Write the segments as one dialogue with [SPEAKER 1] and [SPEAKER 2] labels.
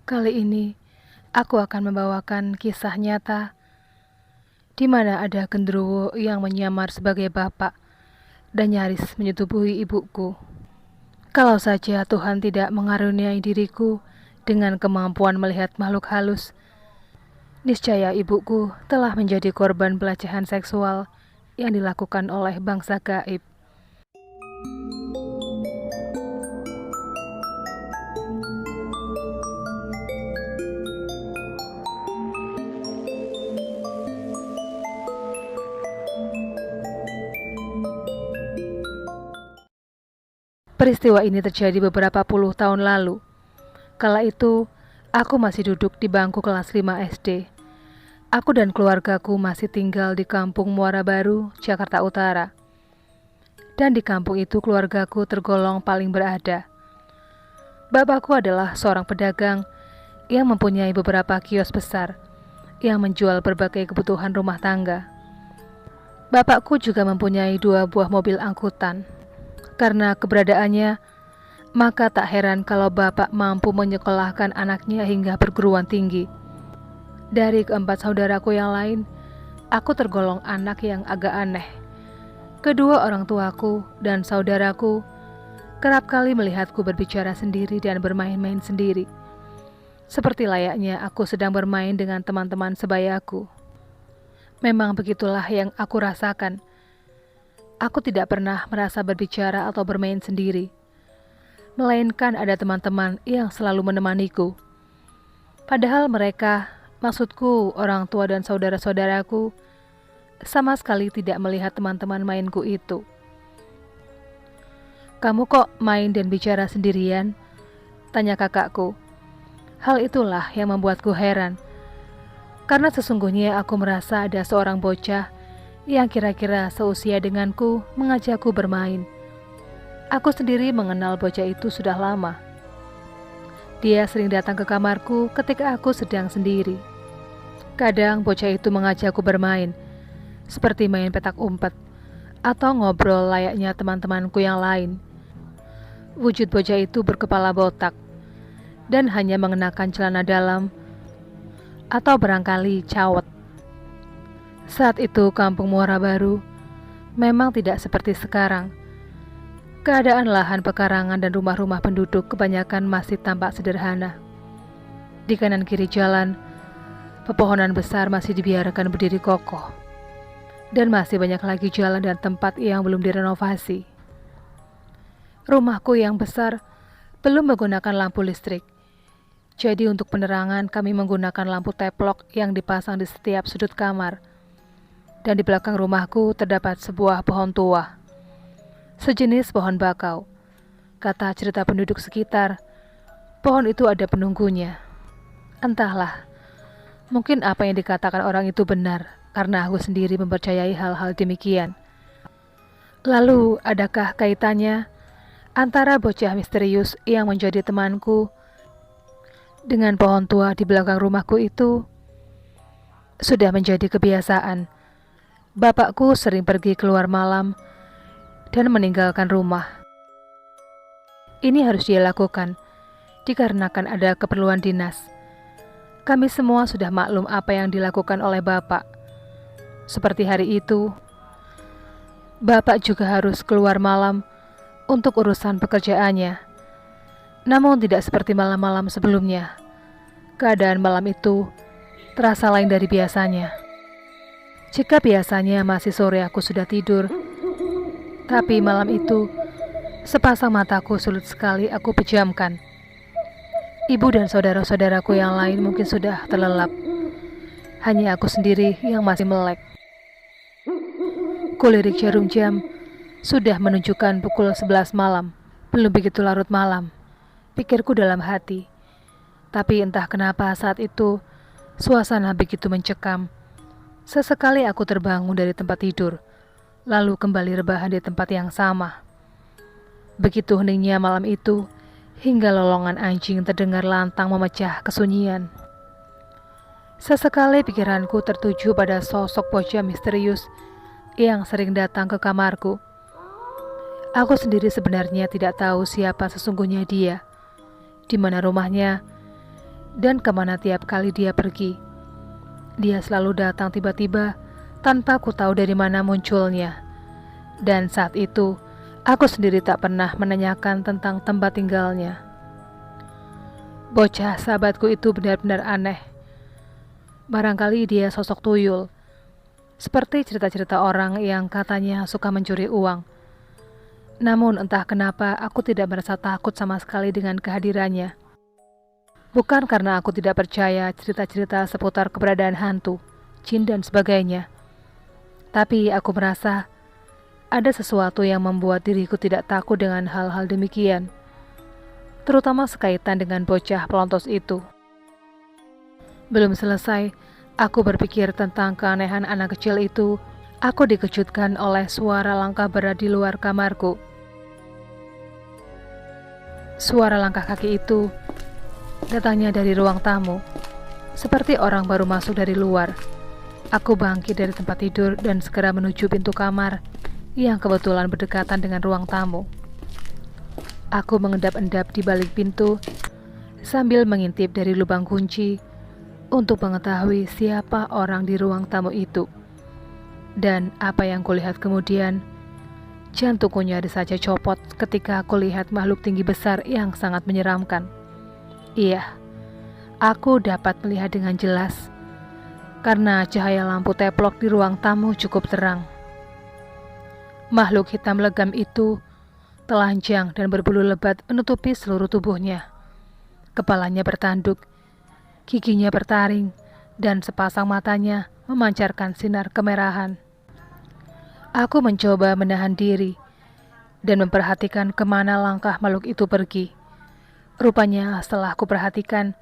[SPEAKER 1] Kali ini, aku akan membawakan kisah nyata di mana ada genderuwo yang menyamar sebagai bapak dan nyaris menyetubuhi ibuku. Kalau saja Tuhan tidak mengaruniai diriku dengan kemampuan melihat makhluk halus, niscaya ibuku telah menjadi korban pelecehan seksual yang dilakukan oleh bangsa gaib. Peristiwa ini terjadi beberapa puluh tahun lalu. Kala itu, aku masih duduk di bangku kelas 5 SD. Aku dan keluargaku masih tinggal di kampung Muara Baru, Jakarta Utara. Dan di kampung itu keluargaku tergolong paling berada. Bapakku adalah seorang pedagang yang mempunyai beberapa kios besar yang menjual berbagai kebutuhan rumah tangga. Bapakku juga mempunyai 2 buah mobil angkutan. Karena keberadaannya, maka tak heran kalau bapak mampu menyekolahkan anaknya hingga perguruan tinggi. Dari keempat saudaraku yang lain, aku tergolong anak yang agak aneh. Kedua orang tuaku dan saudaraku kerap kali melihatku berbicara sendiri dan bermain-main sendiri. Seperti layaknya aku sedang bermain dengan teman-teman sebayaku. Memang begitulah yang aku rasakan. Aku tidak pernah merasa berbicara atau bermain sendiri, melainkan ada teman-teman yang selalu menemaniku. Padahal mereka, maksudku orang tua dan saudara-saudaraku, sama sekali tidak melihat teman-teman mainku itu. "Kamu kok main dan bicara sendirian?" tanya kakakku. Hal itulah yang membuatku heran, karena sesungguhnya aku merasa ada seorang bocah yang kira-kira seusia denganku mengajakku bermain. Aku sendiri mengenal bocah itu sudah lama. Dia sering datang ke kamarku ketika aku sedang sendiri. Kadang bocah itu mengajakku bermain, seperti main petak umpet, atau ngobrol layaknya teman-temanku yang lain. Wujud bocah itu berkepala botak, dan hanya mengenakan celana dalam, atau barangkali cawet. Saat itu kampung Muara Baru memang tidak seperti sekarang. Keadaan lahan pekarangan dan rumah-rumah penduduk kebanyakan masih tampak sederhana. Di kanan kiri jalan, pepohonan besar masih dibiarkan berdiri kokoh. Dan masih banyak lagi jalan dan tempat yang belum direnovasi. Rumahku yang besar belum menggunakan lampu listrik. Jadi untuk penerangan kami menggunakan lampu teplok yang dipasang di setiap sudut kamar. Dan di belakang rumahku terdapat sebuah pohon tua, sejenis pohon bakau. Kata cerita penduduk sekitar, pohon itu ada penunggunya. Entahlah, mungkin apa yang dikatakan orang itu benar, karena aku sendiri mempercayai hal-hal demikian. Lalu, adakah kaitannya antara bocah misterius yang menjadi temanku dengan pohon tua di belakang rumahku itu? Sudah menjadi kebiasaan. Bapakku sering pergi keluar malam dan meninggalkan rumah. Ini harus dia lakukan dikarenakan ada keperluan dinas. Kami semua sudah maklum apa yang dilakukan oleh bapak. Seperti hari itu, bapak juga harus keluar malam untuk urusan pekerjaannya. Namun tidak seperti malam-malam sebelumnya. Keadaan malam itu terasa lain dari biasanya. Jika biasanya masih sore aku sudah tidur, tapi malam itu sepasang mataku sulit sekali aku pejamkan. Ibu dan saudara-saudaraku yang lain mungkin sudah terlelap. Hanya aku sendiri yang masih melek. Kulirik jarum jam sudah menunjukkan pukul 11 malam. Belum begitu larut malam, pikirku dalam hati. Tapi entah kenapa saat itu suasana begitu mencekam. Sesekali aku terbangun dari tempat tidur, lalu kembali rebahan di tempat yang sama. Begitu heningnya malam itu, hingga lolongan anjing terdengar lantang memecah kesunyian. Sesekali pikiranku tertuju pada sosok bocah misterius yang sering datang ke kamarku. Aku sendiri sebenarnya tidak tahu siapa sesungguhnya dia, di mana rumahnya, dan kemana tiap kali dia pergi. Dia selalu datang tiba-tiba tanpa ku tahu dari mana munculnya. Dan saat itu, aku sendiri tak pernah menanyakan tentang tempat tinggalnya. Bocah sahabatku itu benar-benar aneh. Barangkali dia sosok tuyul, seperti cerita-cerita orang yang katanya suka mencuri uang. Namun entah kenapa aku tidak merasa takut sama sekali dengan kehadirannya. Bukan karena aku tidak percaya cerita-cerita seputar keberadaan hantu, jin dan sebagainya. Tapi aku merasa ada sesuatu yang membuat diriku tidak takut dengan hal-hal demikian. Terutama sekaitan dengan bocah pelontos itu. Belum selesai, aku berpikir tentang keanehan anak kecil itu. Aku dikejutkan oleh suara langkah berat di luar kamarku. Suara langkah kaki itu datangnya dari ruang tamu, seperti orang baru masuk dari luar. Aku bangkit dari tempat tidur dan segera menuju pintu kamar yang kebetulan berdekatan dengan ruang tamu. Aku mengendap-endap di balik pintu sambil mengintip dari lubang kunci untuk mengetahui siapa orang di ruang tamu itu. Dan apa yang kulihat kemudian, jantungku nyaris saja copot ketika aku lihat makhluk tinggi besar yang sangat menyeramkan. Iya, aku dapat melihat dengan jelas karena cahaya lampu teplok di ruang tamu cukup terang. Makhluk hitam legam itu telanjang dan berbulu lebat menutupi seluruh tubuhnya. Kepalanya bertanduk, giginya bertaring, dan sepasang matanya memancarkan sinar kemerahan. Aku mencoba menahan diri dan memperhatikan kemana langkah makhluk itu pergi. Rupanya setelah aku perhatikan,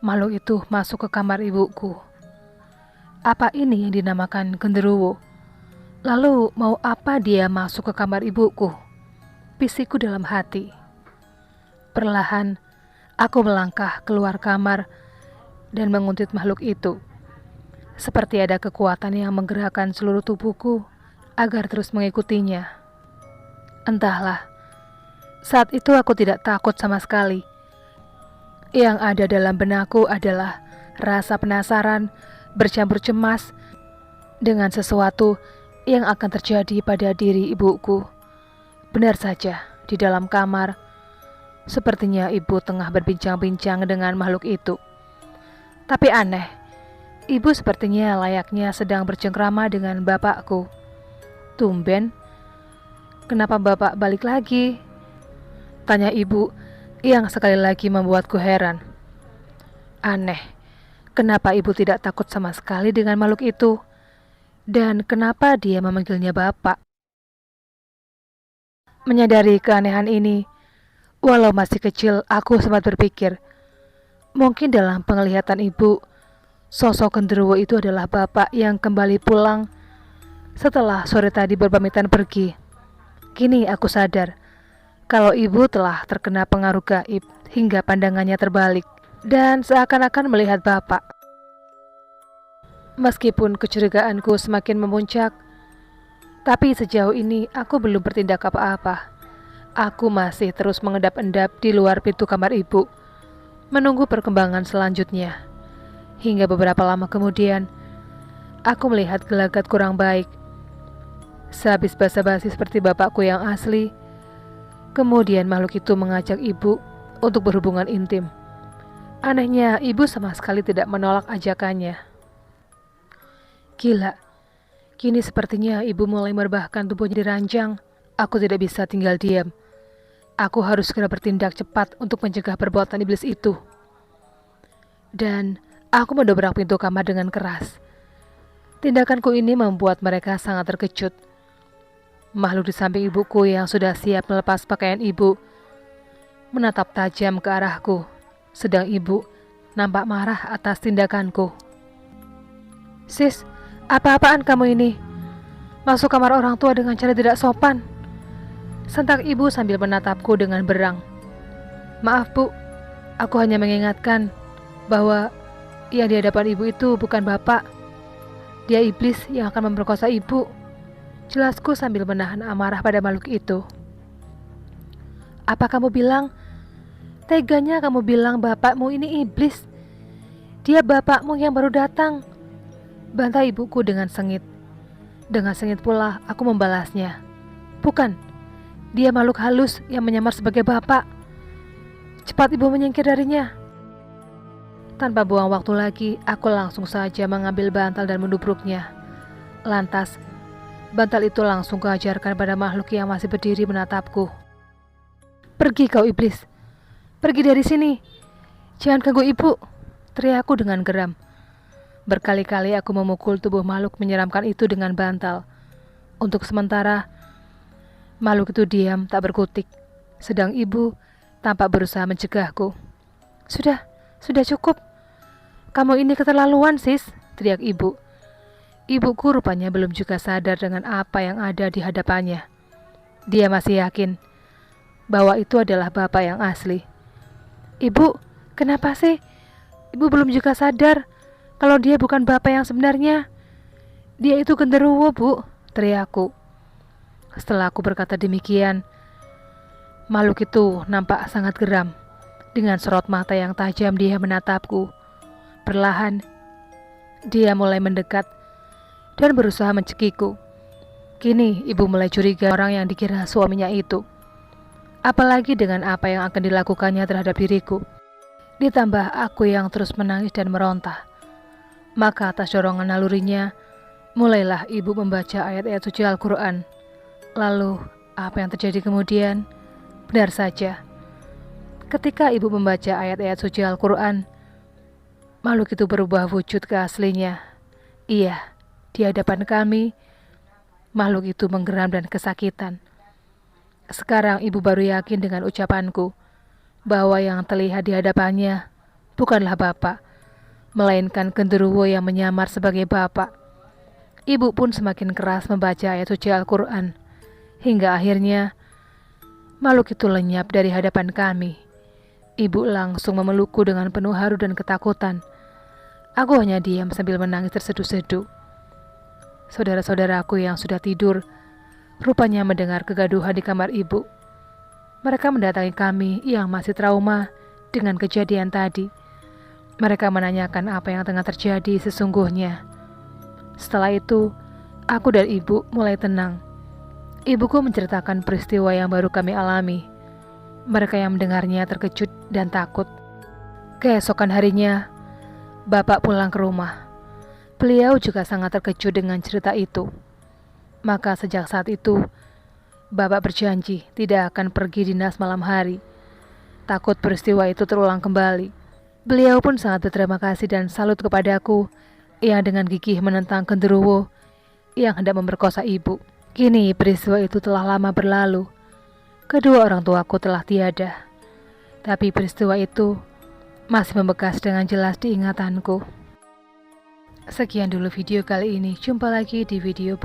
[SPEAKER 1] makhluk itu masuk ke kamar ibuku. Apa ini yang dinamakan genderuwo? Lalu mau apa dia masuk ke kamar ibuku? Bisikku dalam hati. Perlahan, aku melangkah keluar kamar dan menguntit makhluk itu. Seperti ada kekuatan yang menggerakkan seluruh tubuhku agar terus mengikutinya. Entahlah, saat itu aku tidak takut sama sekali. Yang ada dalam benakku adalah rasa penasaran bercampur cemas dengan sesuatu yang akan terjadi pada diri ibuku. Benar saja, di dalam kamar, sepertinya ibu tengah berbincang-bincang dengan makhluk itu. Tapi aneh, ibu sepertinya layaknya sedang bercengkrama dengan bapakku. Tumben, kenapa bapak balik lagi? Tanya ibu yang sekali lagi membuatku heran. Aneh, kenapa ibu tidak takut sama sekali dengan makhluk itu? Dan kenapa dia memanggilnya bapak? Menyadari keanehan ini, walau masih kecil, aku sempat berpikir, mungkin dalam penglihatan ibu, sosok genderuwo itu adalah bapak yang kembali pulang setelah sore tadi berpamitan pergi. Kini aku sadar kalau ibu telah terkena pengaruh gaib hingga pandangannya terbalik dan seakan-akan melihat bapak. Meskipun kecurigaanku semakin memuncak, tapi sejauh ini aku belum bertindak apa-apa. Aku masih terus mengendap-endap di luar pintu kamar ibu, menunggu perkembangan selanjutnya. Hingga beberapa lama kemudian, aku melihat gelagat kurang baik. Sehabis basa-basi seperti bapakku yang asli, kemudian makhluk itu mengajak ibu untuk berhubungan intim. Anehnya, ibu sama sekali tidak menolak ajakannya. Gila, kini sepertinya ibu mulai merebahkan tubuhnya di ranjang. Aku tidak bisa tinggal diam. Aku harus segera bertindak cepat untuk mencegah perbuatan iblis itu. Dan aku mendobrak pintu kamar dengan keras. Tindakanku ini membuat mereka sangat terkejut. Makhluk di samping ibuku yang sudah siap melepas pakaian ibu menatap tajam ke arahku, sedang ibu nampak marah atas tindakanku. Sis, apa-apaan kamu ini? Masuk kamar orang tua dengan cara tidak sopan. Sentak ibu sambil menatapku dengan berang. Maaf bu, aku hanya mengingatkan bahwa yang di hadapan ibu itu bukan bapak. Dia iblis yang akan memperkosa ibu. Jelasku sambil menahan amarah pada makhluk itu. Apa kamu bilang? Teganya kamu bilang bapakmu ini iblis. Dia bapakmu yang baru datang, bantah ibuku dengan sengit. Dengan sengit pula aku membalasnya. Bukan, dia makhluk halus yang menyamar sebagai bapak. Cepat ibu menyingkir darinya. Tanpa buang waktu lagi, aku langsung saja mengambil bantal dan mendubruknya. Lantas, bantal itu langsung kuajarkan pada makhluk yang masih berdiri menatapku. Pergi kau iblis, pergi dari sini. Jangan ganggu ibu, teriakku dengan geram. Berkali-kali aku memukul tubuh makhluk menyeramkan itu dengan bantal. Untuk sementara, makhluk itu diam tak berkutik, sedang ibu tampak berusaha mencegahku. Sudah cukup. Kamu ini keterlaluan, sis, teriak ibu. Ibuku rupanya belum juga sadar dengan apa yang ada di hadapannya. Dia masih yakin bahwa itu adalah bapak yang asli. Ibu, kenapa sih? Ibu belum juga sadar kalau dia bukan bapak yang sebenarnya. Dia itu genderuwo, Bu, teriakku. Setelah aku berkata demikian, makhluk itu nampak sangat geram. Dengan sorot mata yang tajam dia menatapku. Perlahan, dia mulai mendekat dan berusaha mencekiku. Kini ibu mulai curiga orang yang dikira suaminya itu. Apalagi dengan apa yang akan dilakukannya terhadap diriku. Ditambah aku yang terus menangis dan meronta. Maka atas dorongan nalurinya, mulailah ibu membaca ayat-ayat suci Al-Quran. Lalu, apa yang terjadi kemudian? Benar saja. Ketika ibu membaca ayat-ayat suci Al-Quran, makhluk itu berubah wujud ke aslinya. Iya, di hadapan kami, makhluk itu menggeram dan kesakitan. Sekarang ibu baru yakin dengan ucapanku, bahwa yang terlihat di hadapannya bukanlah bapak, melainkan genderuwo yang menyamar sebagai bapak. Ibu pun semakin keras membaca ayat suci Al-Quran, hingga akhirnya makhluk itu lenyap dari hadapan kami. Ibu langsung memelukku dengan penuh haru dan ketakutan. Aku hanya diam sambil menangis terseduh-seduh. Saudara-saudaraku yang sudah tidur rupanya mendengar kegaduhan di kamar ibu. Mereka mendatangi kami yang masih trauma dengan kejadian tadi. Mereka menanyakan apa yang tengah terjadi sesungguhnya. Setelah itu, aku dan ibu mulai tenang. Ibuku menceritakan peristiwa yang baru kami alami. Mereka yang mendengarnya terkejut dan takut. Keesokan harinya, bapak pulang ke rumah. Beliau juga sangat terkejut dengan cerita itu. Maka sejak saat itu, bapak berjanji tidak akan pergi dinas malam hari. Takut peristiwa itu terulang kembali. Beliau pun sangat berterima kasih dan salut kepadaku yang dengan gigih menentang genderuwo yang hendak memperkosa ibu. Kini peristiwa itu telah lama berlalu. Kedua orang tuaku telah tiada. Tapi peristiwa itu masih membekas dengan jelas di ingatanku. Sekian dulu video kali ini. Jumpa lagi di video berikutnya.